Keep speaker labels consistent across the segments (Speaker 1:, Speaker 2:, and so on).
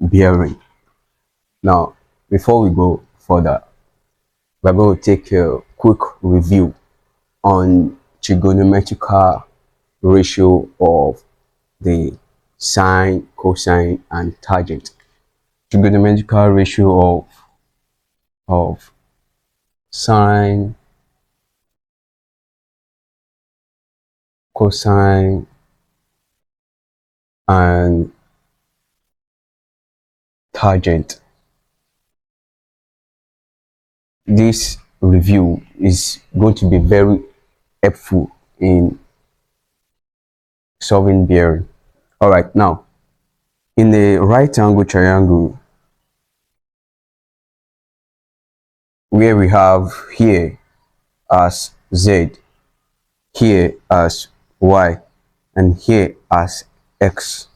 Speaker 1: bearing. Now, before we go further, we're going to take a quick review on trigonometrical ratio of the sine, cosine, and tangent. Trigonometrical ratio of sine, cosine, and tangent. This review is going to be very helpful in solving bearing. All right, now in the right angle triangle, where we have here as z, here as y, and here as x.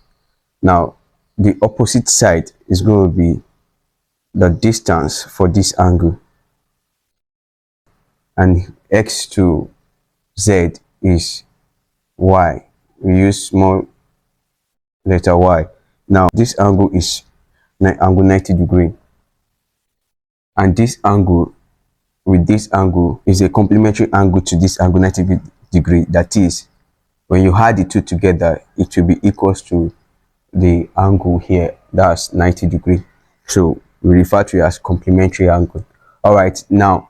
Speaker 1: Now the opposite side is going to be the distance for this angle, and x to z is y. We use small letter y. Now this angle is angle 90 degree, and this angle with this angle is a complementary angle to this angle 90 degree. That is, when you add the two together, it will be equals to the angle here, that's 90 degree. So we refer to it as complementary angle. All right, now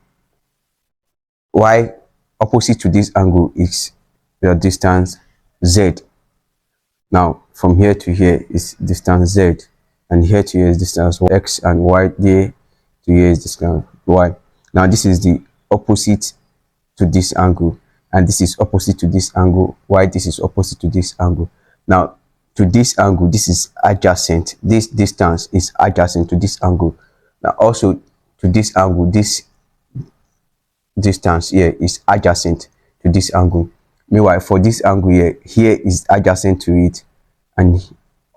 Speaker 1: y opposite to this angle is the distance z. Now from here to here is distance z, and here to here is distance x, and y there to here is distance y. Now this is the opposite to this angle, and this is opposite to this angle, y this is opposite to this angle. Now to this angle, this is adjacent, this distance is adjacent to this angle. Now also to this angle, this distance here is adjacent to this angle. Meanwhile for this angle here is adjacent to it, and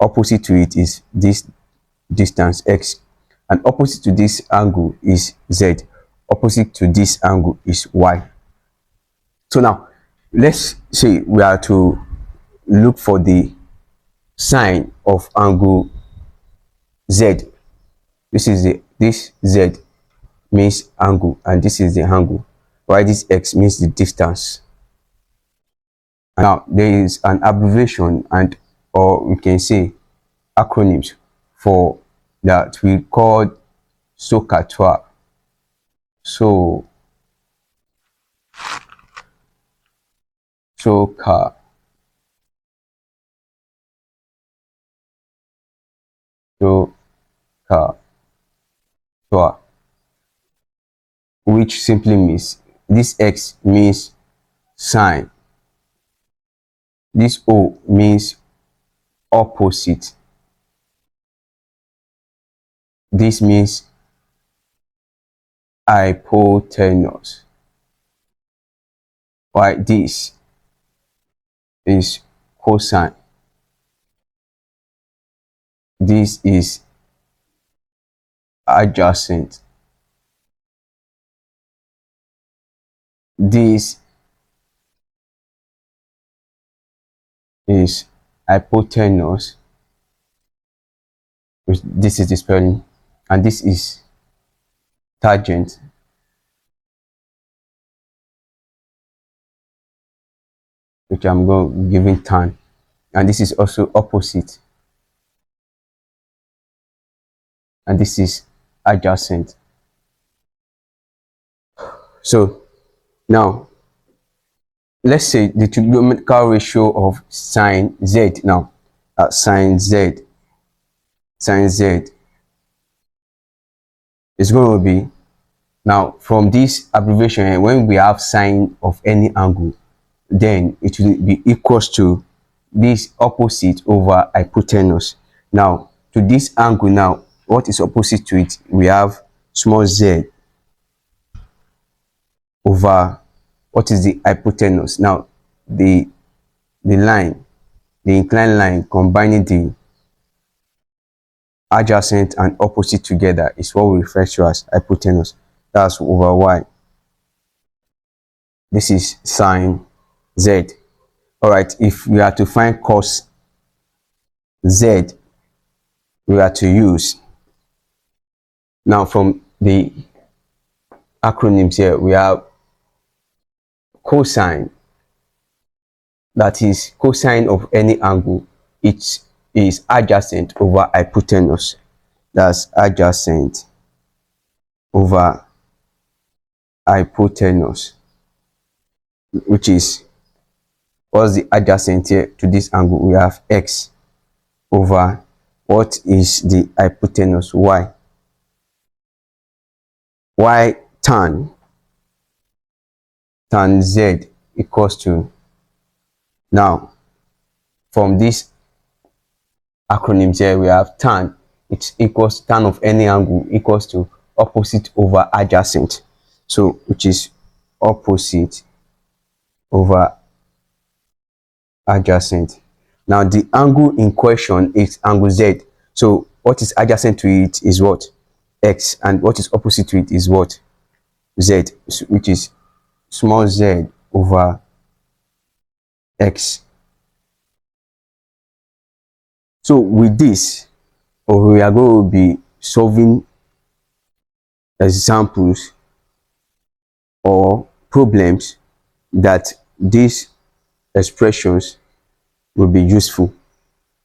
Speaker 1: opposite to it is this distance x, and opposite to this angle is z, opposite to this angle is y. So now let's say we are to look for the sine of angle z. This z means angle, and this is the angle, while this x means the distance. Now there is an abbreviation, and or we can say acronyms for that we call SOHCAHTOA. So SOHCAHTOA, which simply means this x means sine, this o means opposite, this means hypotenuse, while this is cosine, this is adjacent, this is hypotenuse, which this is the spelling, and this is tangent, which I'm going giving tan, and this is also opposite, and this is adjacent. So now let's say the trigonometrical ratio of sine z. Now sine z is going to be, now from this abbreviation, when we have sine of any angle, then it will be equals to this opposite over hypotenuse. Now to this angle, now what is opposite to it, we have small z over what is the hypotenuse. Now the line, the inclined line combining the adjacent and opposite together is what we refer to as hypotenuse. That's over y. This is sine z. All right, if we are to find cos z, we are to use. Now from the acronyms here, we have cosine, that is cosine of any angle. It is adjacent over hypotenuse. That's adjacent over hypotenuse, which is, what's the adjacent here to this angle? We have x over what is the hypotenuse, y. Y tan z equals to, now from this acronyms here, we have tan, it equals tan of any angle equals to opposite over adjacent, so which is opposite over adjacent. Now the angle in question is angle z, so what is adjacent to it is what? X, and what is opposite to it is what? Z, which is small z over x. So with this, we are going to be solving examples or problems that these expressions will be useful.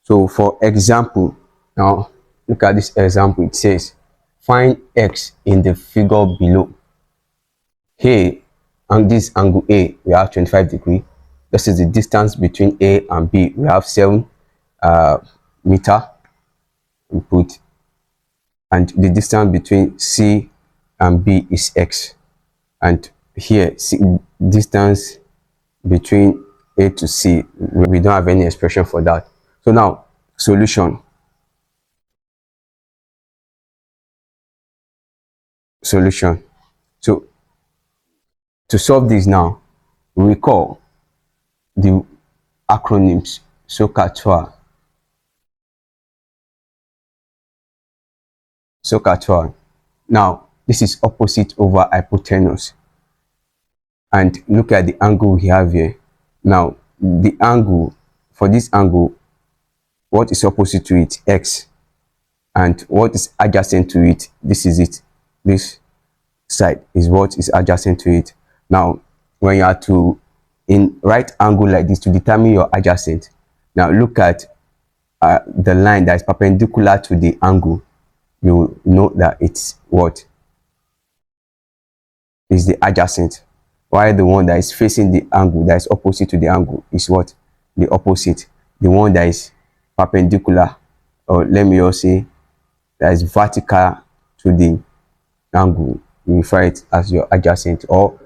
Speaker 1: So for example, now look at this example. It says find x in the figure below. Here, and this angle A, we have 25 degrees. This is the distance between A and B. We have 7 meter input, and the distance between C and B is x. And here, distance between A to C, we don't have any expression for that. So now, solution. So to solve this now, recall the acronyms SOHCAHTOA. Now this is opposite over hypotenuse, and look at the angle we have here. Now the angle, for this angle, what is opposite to it? X, and what is adjacent to it? This is it. This side is what is adjacent to it. Now when you are to in right angle like this to determine your adjacent, now look at the line that is perpendicular to the angle. You know that it's what is the adjacent, while the one that is facing the angle, that is opposite to the angle, is what? The opposite. The one that is perpendicular, or let me also say that is vertical to the angle, you refer it as your adjacent, or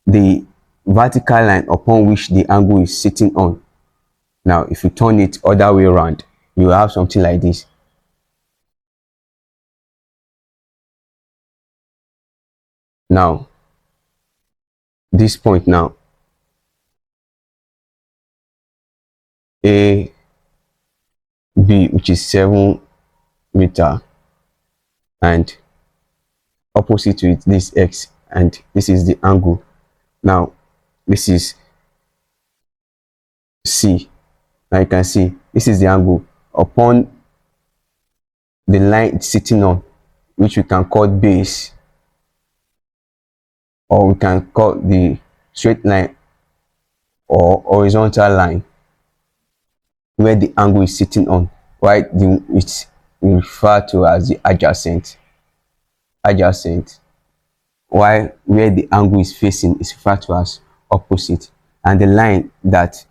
Speaker 1: the vertical line upon which the angle is sitting on. Now if you turn it other way around, you have something like this. Now this point now, A B, which is 7 meter, and opposite to it this x, and this is the angle. Now this is C. Now you can see this is the angle upon the line it's sitting on, which we can call base, or we can call the straight line or horizontal line where the angle is sitting on, right? It's referred to as the adjacent, while where the angle is facing is referred to as opposite, and the line that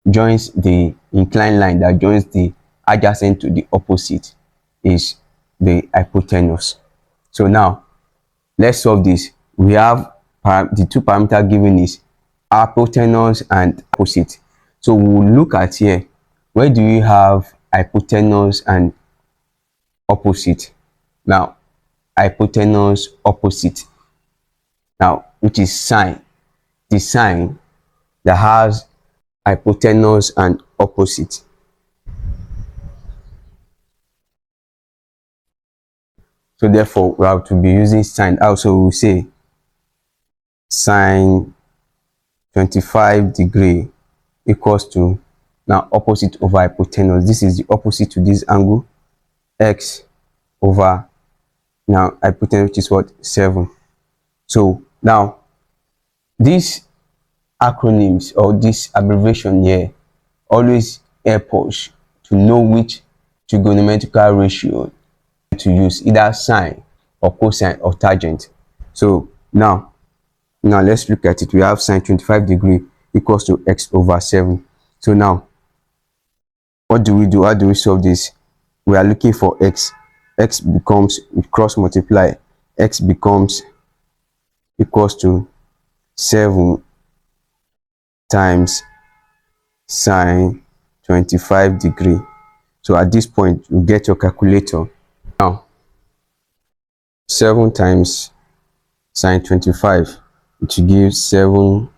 Speaker 1: joins the inclined line that joins the adjacent to the opposite is the hypotenuse. So now let's solve this. We have the two parameters given is hypotenuse and opposite. So we'll look at here, where do you have hypotenuse and opposite? Now hypotenuse opposite, now which is sine, the sine that has hypotenuse and opposite. So therefore we have to be using sine. Also we'll say sine 25 degree equals to Now opposite over hypotenuse, this is the opposite to this angle, x over now hypotenuse, which is what, 7. So now these acronyms or this abbreviation here always help us to know which trigonometrical ratio to use, either sine or cosine or tangent. So now let's look at it. We have sine 25 degree equals to x over 7. So now what do we do? How do we solve this? We are looking for x. X becomes, we cross multiply, x becomes equals to 7 times sine 25 degree. So at this point you get your calculator. Now 7 times sine 25, which gives 7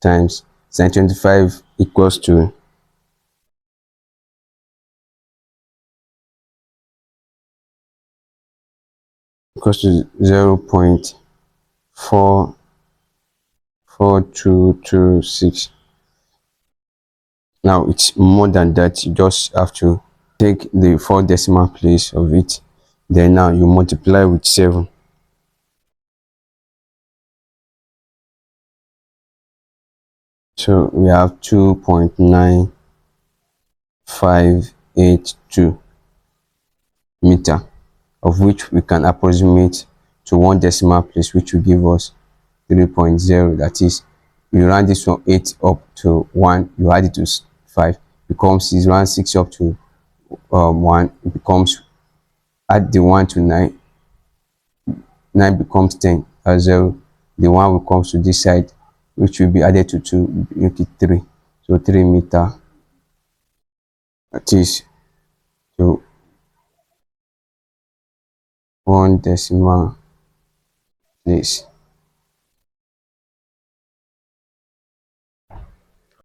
Speaker 1: times sine 25 equals to 0.44226. Now it's more than that. You just have to take the 4 decimal place of it, then now you multiply with 7. So we have 2.9582 meter, of which we can approximate to 1 decimal place, which will give us 3.0. That is, you round this from 8 up to 1, you add it to 5, becomes 6. Round 6 up to 1, it becomes, add the 1 to 9, 9 becomes 10, 0. The 1 will come to this side, which will be added to 2, make it 3. So 3 meter. That is to 1 decimal place.